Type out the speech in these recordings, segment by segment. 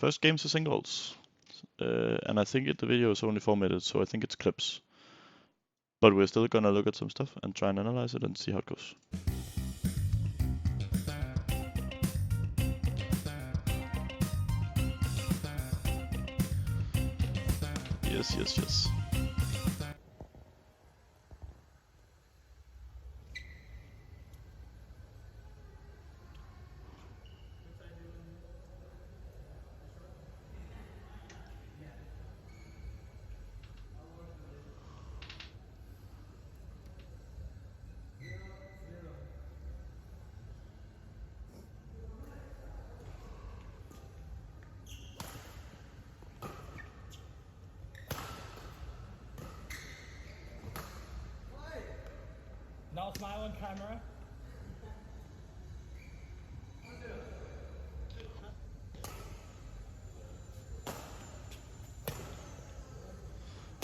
First game's a singles. And I think the video is only 4 minutes, so I think it's clips. But we're still gonna look at some stuff and try and analyze it and see how it goes. Yes. Now smile on camera.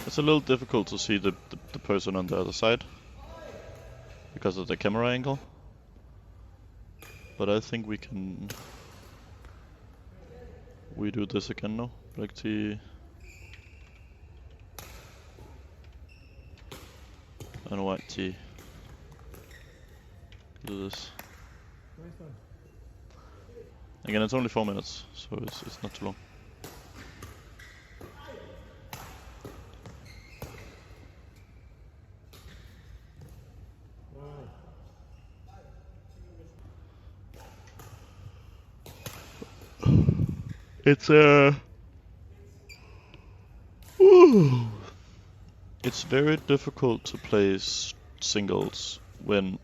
It's a little difficult to see the person on the other side because of the camera angle. But I think we can... We do this again now. Black T... and white T. Do this. Again, it's only 4 minutes, so it's not too long. It's it's very difficult to play singles when,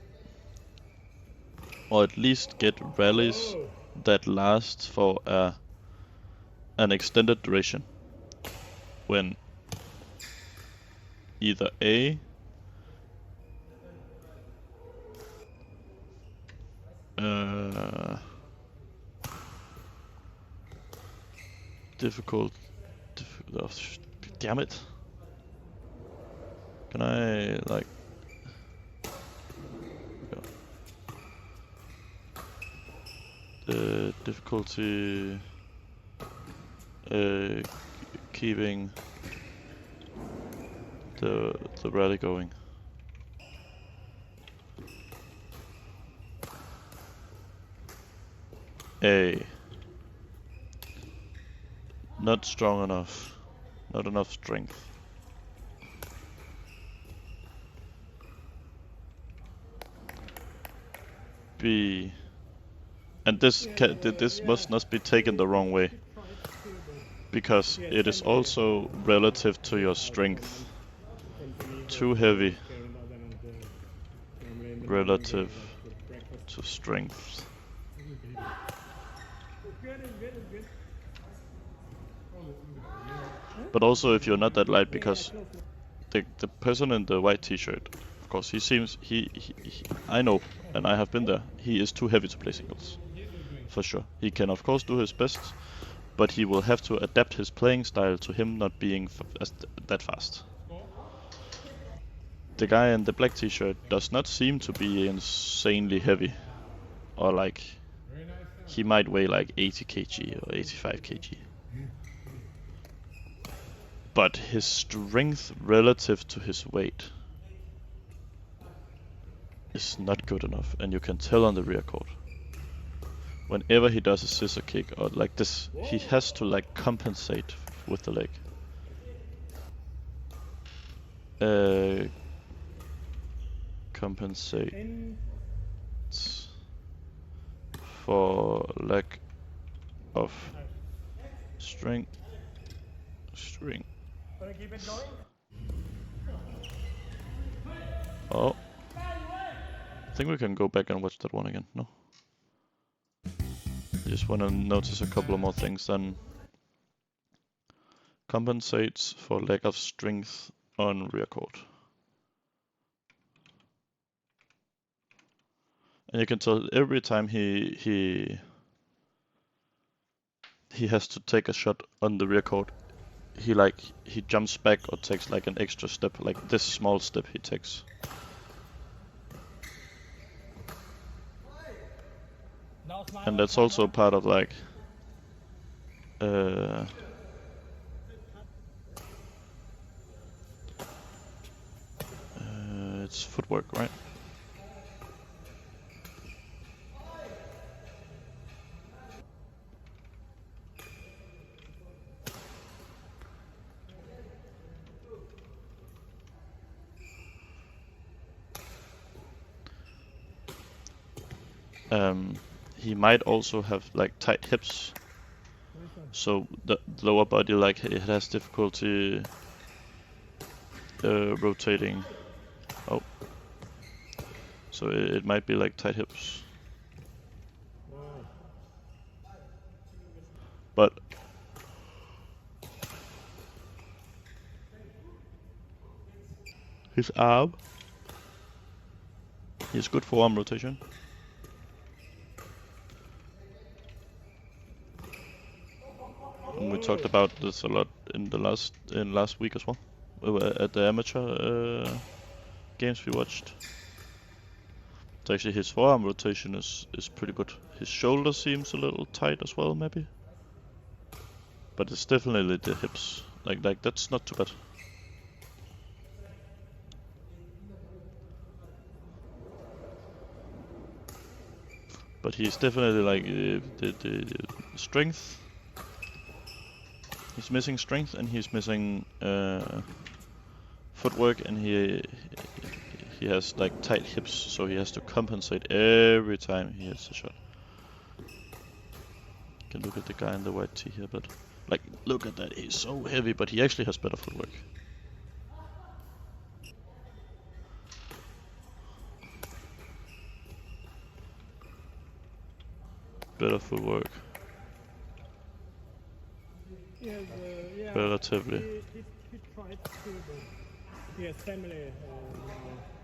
or at least get rallies that last for an extended duration, when either A oh, damn it. Can I like the difficulty keeping the rally going? A, not strong enough, not enough strength. B, and this must not be taken the wrong way, because it is also relative to your strength. Too heavy relative to strength. But also if you're not that light, because the person in the white t-shirt, of course, he seems, I know, and I have been there, he is too heavy to play singles. For sure. He can of course do his best, but he will have to adapt his playing style to him not being that fast. The guy in the black t-shirt does not seem to be insanely heavy, or like, he might weigh like 80 kg or 85 kg. But his strength relative to his weight is not good enough, and you can tell on the rear court. Whenever he does a scissor kick or like this, he has to like compensate with the leg. Compensate for lack of strength. Oh, I think we can go back and watch that one again. No, I just want to notice a couple of more things. Then compensates for lack of strength on rear court. And you can tell every time he has to take a shot on the rear court, he jumps back or takes like an extra step, like this small step he takes. And that's also part of like It's footwork, right? He might also have like tight hips, so the lower body like it has difficulty rotating. Oh, so it might be like tight hips. But his arm, he has good forearm rotation. And we talked about this a lot in the last week as well, at the amateur games we watched. So actually his forearm rotation is pretty good. His shoulder seems a little tight as well, maybe. But it's definitely the hips. Like that's not too bad. But he's definitely like the strength. He's missing strength and he's missing footwork, and he has like tight hips, so he has to compensate every time he hits a shot. You can look at the guy in the white tee here, but like look at that, he's so heavy, but he actually has better footwork. Better footwork. Yeah, Relatively. he tried to, but he has family now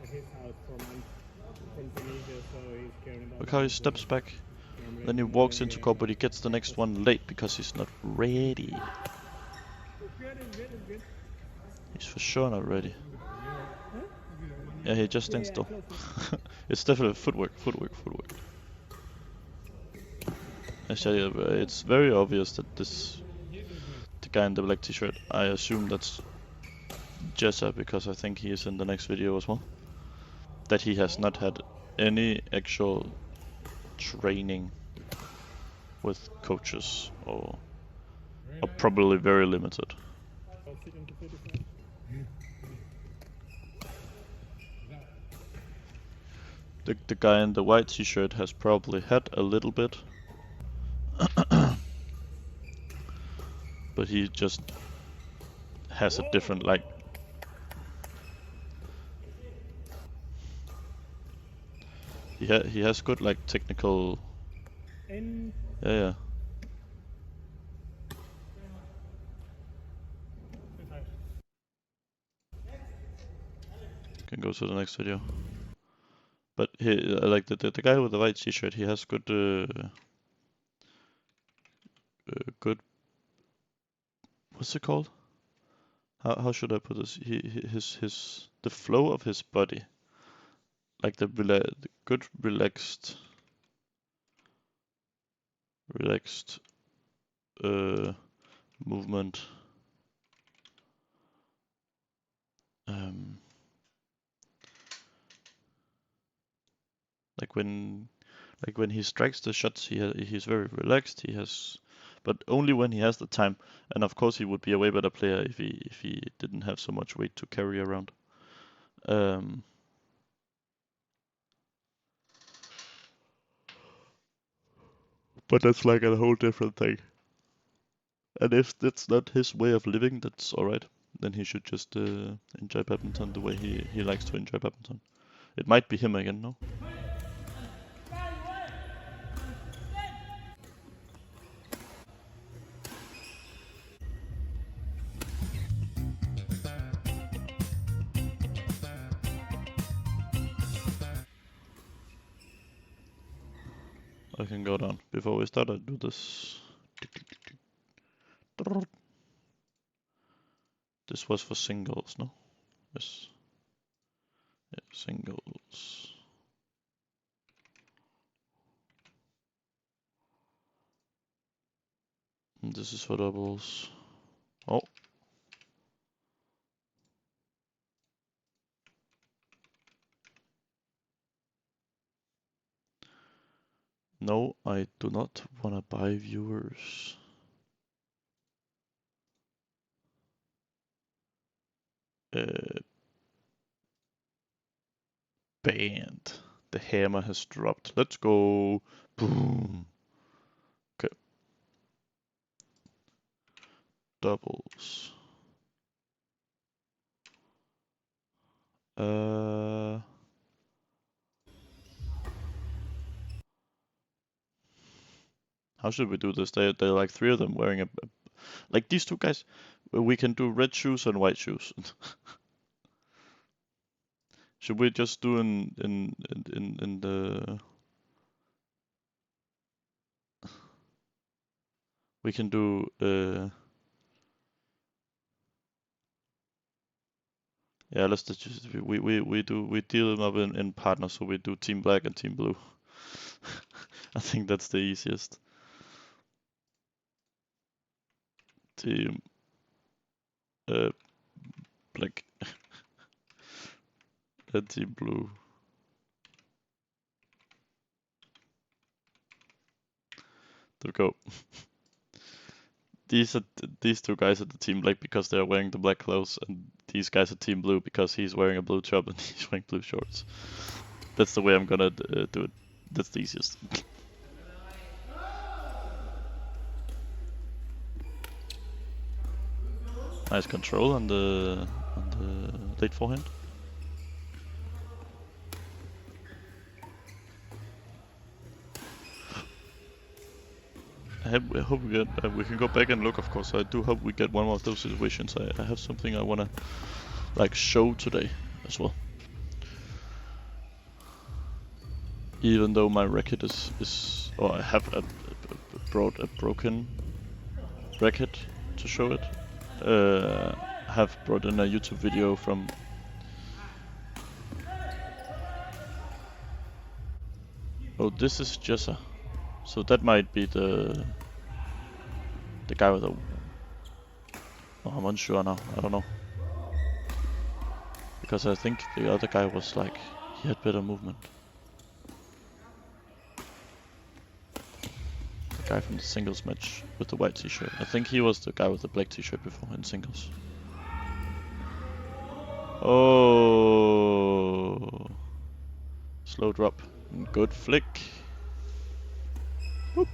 at his house from Tunisia, so he's caring about. Look how he steps back. Then he walks into court, but he gets the next one late because he's not ready. He's for sure not ready. Yeah, he just stands still. It's definitely footwork. Actually, it's very obvious that the guy in the black t-shirt, I assume that's Jessa, because I think he is in the next video as well. That he has not had any actual training with coaches, or probably very limited. The guy in the white t-shirt has probably had a little bit, but he just has a different like. He has good like technical. Yeah. Can go to the next video. But he like the guy with the white t-shirt, he has good good. What's it called? How should I put this? His the flow of his body, like the good relaxed movement. Like when he strikes the shots, he's very relaxed. He has, but only when he has the time. And of course, he would be a way better player if he didn't have so much weight to carry around. But that's like a whole different thing. And if that's not his way of living, that's alright. Then he should just enjoy badminton the way he likes to enjoy badminton. It might be him again, no? I can go down. Before we start, I do this. This was for singles, no? Yes. Yeah, singles. This is for doubles. Oh. No, I do not wanna buy viewers. Banned. The hammer has dropped. Let's go. Boom. Okay. Doubles. How should we do this? They're like three of them wearing like these two guys. We can do red shoes and white shoes. Should we just do in the? We can do yeah. Let's just we deal them up in partners. So we do team black and team blue. I think that's the easiest. Team black and team blue. To go. These two guys are the team black because they're wearing the black clothes, and these guys are team blue because he's wearing a blue top and he's wearing blue shorts. That's the way I'm gonna do it. That's the easiest. Nice control on the late forehand. I hope we get. We can go back and look, of course. I do hope we get one more of those situations. I have something I wanna like show today as well. Even though my racket is or I have brought a broken racket to show it. I have brought in a YouTube video from. Oh, this is Jessa. So that might be the guy with the. Oh, I'm unsure now. I don't know. Because I think the other guy was like he had better movement. The guy from the singles match with the white t-shirt. I think he was the guy with the black t-shirt before in singles. Oh. Slow drop. Good flick. Whoop.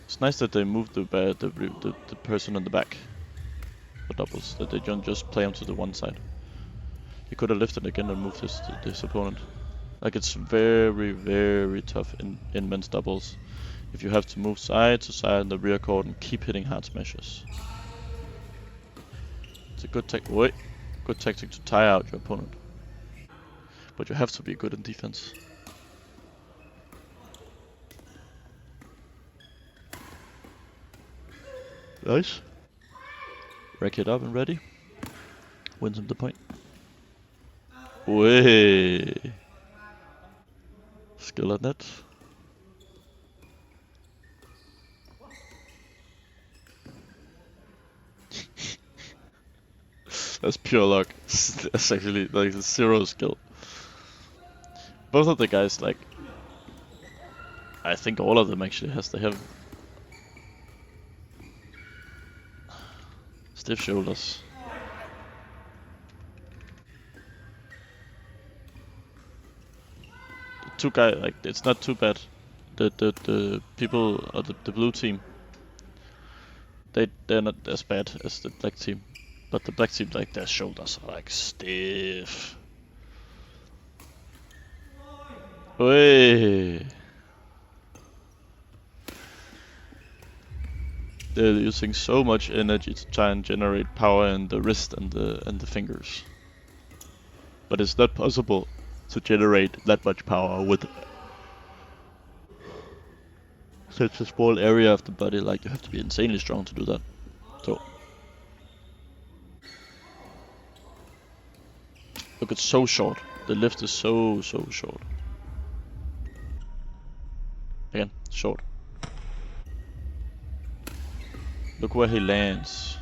It's nice that they moved the person in the back for doubles. That they don't just play him to the one side. He could have lifted again and moved his opponent. Like it's very, very tough in men's doubles. If you have to move side to side in the rear court and keep hitting hard smashes. It's a good tactic to tire out your opponent. But you have to be good in defense. Nice. Rack it up and ready. Wins him the point. Way. Skill on that. That's pure luck. That's actually like zero skill. Both of the guys, like, I think all of them actually they have stiff shoulders. The two guys, like, it's not too bad. The people of the blue team, they're not as bad as the black team. But the black team, like, their shoulders are like stiff. Way. They're using so much energy to try and generate power in the wrist and the fingers. But it's not possible to generate that much power with such a small area of the body. Like, you have to be insanely strong to do that. So look, it's so short. The lift is so short. Again, short. Look where he lands.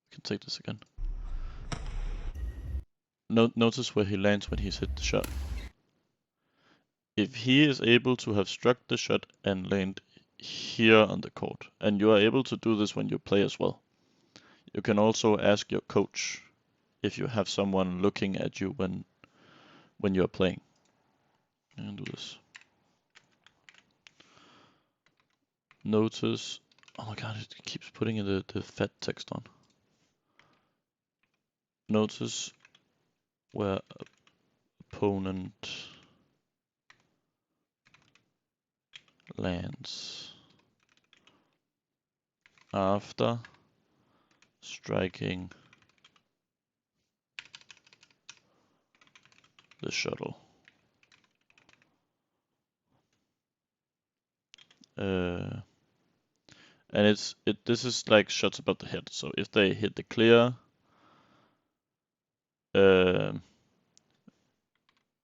We can take this again. Notice where he lands when he's hit the shot. If he is able to have struck the shot and land here on the court, and you are able to do this when you play as well, you can also ask your coach if you have someone looking at you when you are playing. And do this. Notice, oh my god, it keeps putting in the fat text on. Notice where opponent lands after striking the shuttle. And this is like shots above the head. So if they hit the clear, I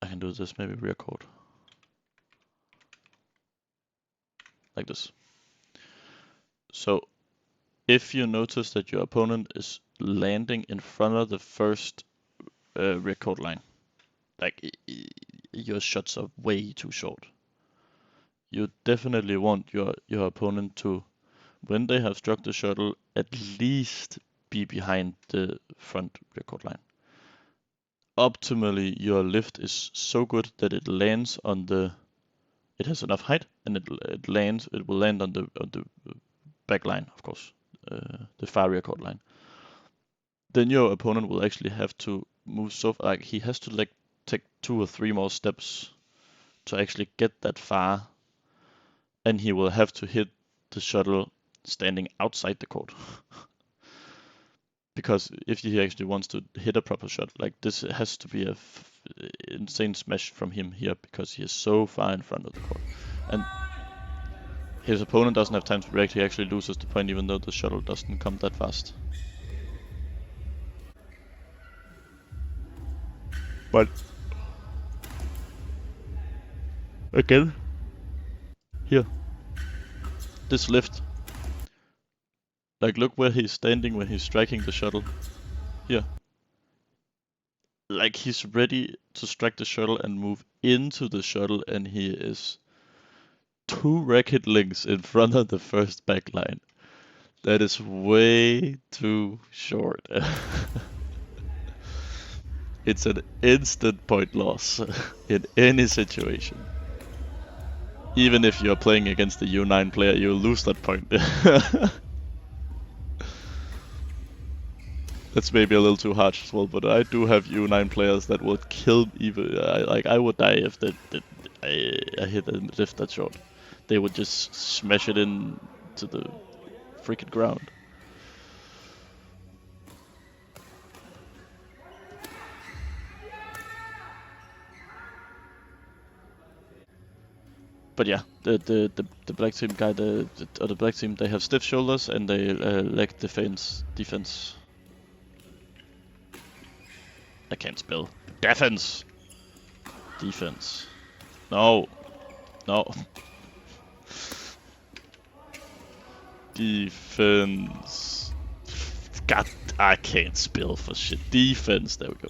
can do this, maybe rear court. Like this. So if you notice that your opponent is landing in front of the first rear court line, like your shots are way too short, you definitely want your opponent to, when they have struck the shuttle, at least be behind the front rear court line. Optimally, your lift is so good that it lands on it has enough height, and it will land on the back line, of course, the far rear court line. Then your opponent will actually have to move like he has to like take 2 or 3 more steps to actually get that far, and he will have to hit the shuttle standing outside the court. Because if he actually wants to hit a proper shot, like this has to be a insane smash from him here, because he is so far in front of the court. And his opponent doesn't have time to react, he actually loses the point even though the shuttle doesn't come that fast. But again, here, this lift, like look where he's standing when he's striking the shuttle, here. Like he's ready to strike the shuttle and move into the shuttle, and he is 2 racket lengths in front of the first back line. That is way too short. It's an instant point loss in any situation. Even if you're playing against the U9 player, you'll lose that point. That's maybe a little too harsh as well, but I do have U9 players that would kill even. I would die if I hit a lift that short. They would just smash it in to the freaking ground. But yeah, the black team guy, the black team, they have stiff shoulders and they lack defense. I can't spell. Defense. Defense. No. Defense. God, I can't spell for shit. Defense. There we go.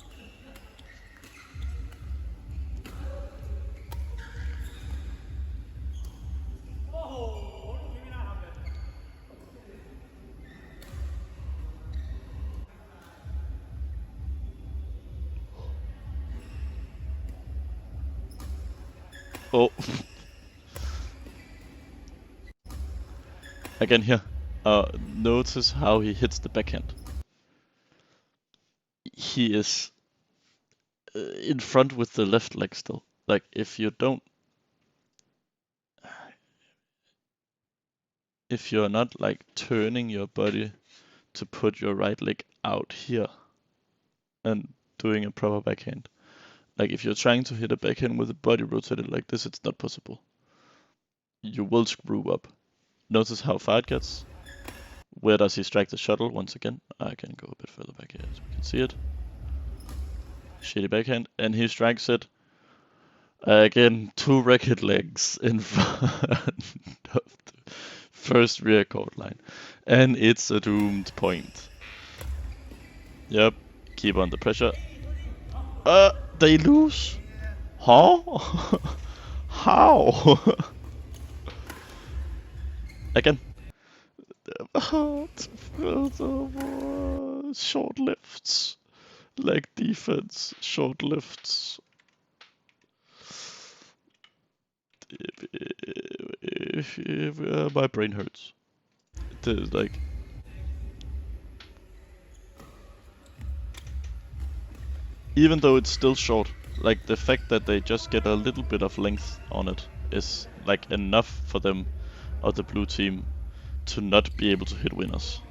Oh. Again here. Notice how he hits the backhand. He is in front with the left leg still. Like if you're not like turning your body to put your right leg out here and doing a proper backhand. Like if you're trying to hit a backhand with the body rotated like this, it's not possible. You will screw up. Notice how far it gets. Where does he strike the shuttle once again? I can go a bit further back here so we can see it. Shitty backhand, and he strikes it Again, 2 racket legs in front of the first rear court line. And it's a doomed point. Yep, keep under pressure. They lose? Huh? How? Again. Short lifts. Leg defense, short lifts. My brain hurts. Like, even though it's still short, like the fact that they just get a little bit of length on it is like enough for them, of the blue team, to not be able to hit winners.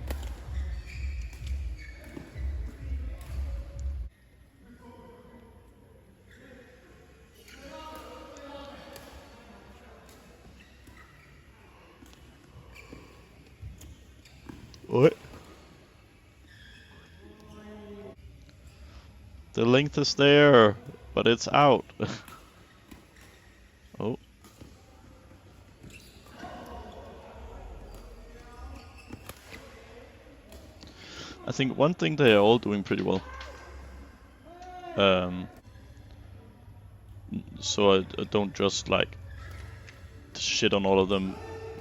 What? The length is there, but it's out. Oh. I think one thing they are all doing pretty well. So I don't just like shit on all of them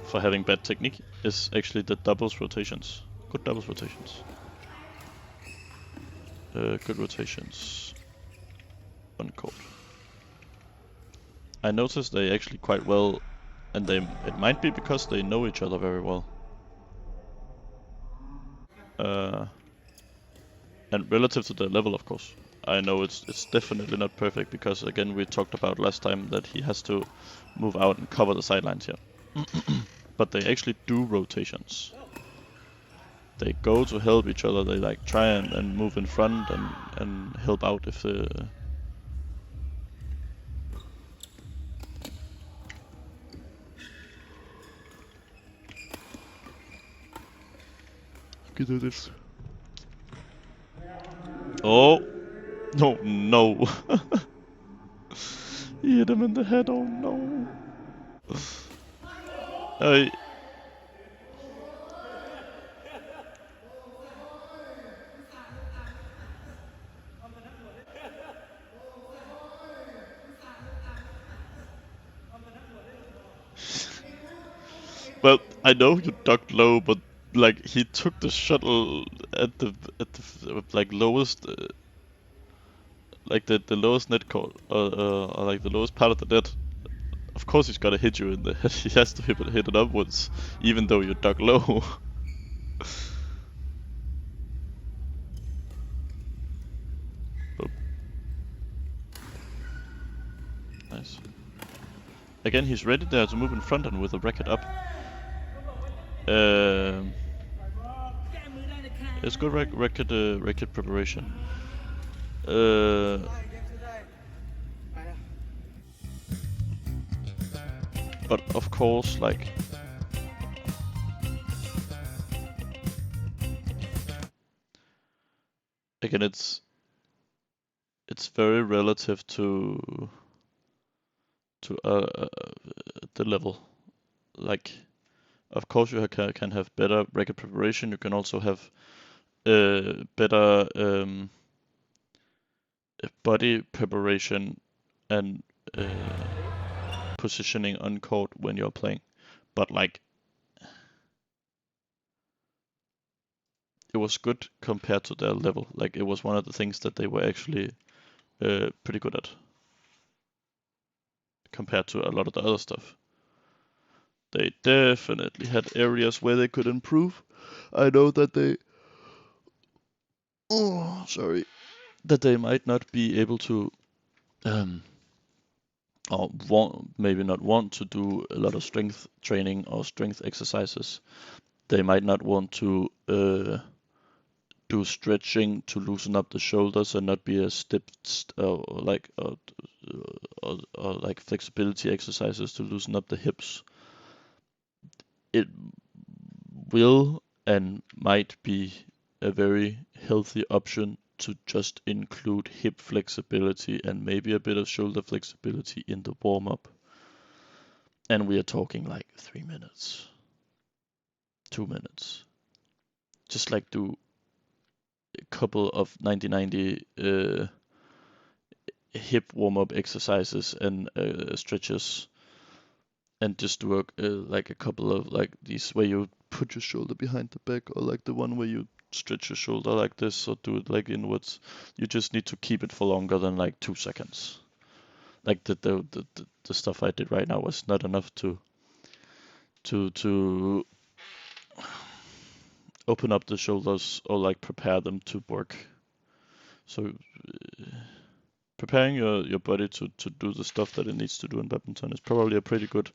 for having bad technique, is actually the doubles rotations. Good doubles rotations. Good rotations on court. I noticed they actually quite well, and it might be because they know each other very well. And relative to their level, of course. I know it's definitely not perfect because, again, we talked about last time that he has to move out and cover the sidelines here. But they actually do rotations. They go to help each other. They like try and move in front and help out if the... You can do this. Oh! No, no! He hit him in the head, oh no! Well, I know you ducked low, but like he took the shuttle at the like lowest, like the lowest net court, or like the lowest part of the net. Of course he's gotta hit you in the head. He has to hit it upwards, even though you duck low. Oh. Nice. Again, he's ready there to move in front and with the racket up. It's good racket preparation. But of course, like, again, it's very relative to the level. Like, of course, you can have better racket preparation. You can also have better body preparation and positioning on court when you're playing. But like, it was good compared to their level. Like, it was one of the things that they were actually pretty good at compared to a lot of the other stuff. They definitely had areas where they could improve. I know that they... Oh, sorry. That they might not be able to... or maybe not want to do a lot of strength training or strength exercises. They might not want to do stretching to loosen up the shoulders and not be as stiff, or like flexibility exercises to loosen up the hips. It will and might be a very healthy option to just include hip flexibility and maybe a bit of shoulder flexibility in the warm-up. And we are talking like 3 minutes, 2 minutes. Just like do a couple of 90-90 hip warm-up exercises and stretches, and just do like a couple of like these where you put your shoulder behind the back, or like the one where you stretch your shoulder like this, or do it like inwards. You just need to keep it for longer than like 2 seconds. Like the stuff I did right now was not enough to open up the shoulders or like prepare them to work. So preparing your body to do the stuff that it needs to do in badminton is probably a pretty good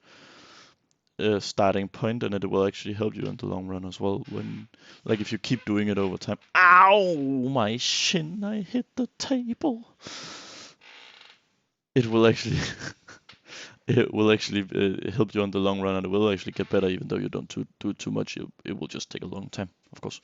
starting point, and it will actually help you in the long run as well. When, like, if you keep doing it over time. Ow! My shin! I hit the table. It will actually, it will actually help you in the long run, and it will actually get better, even though you don't do too much. It will just take a long time, of course.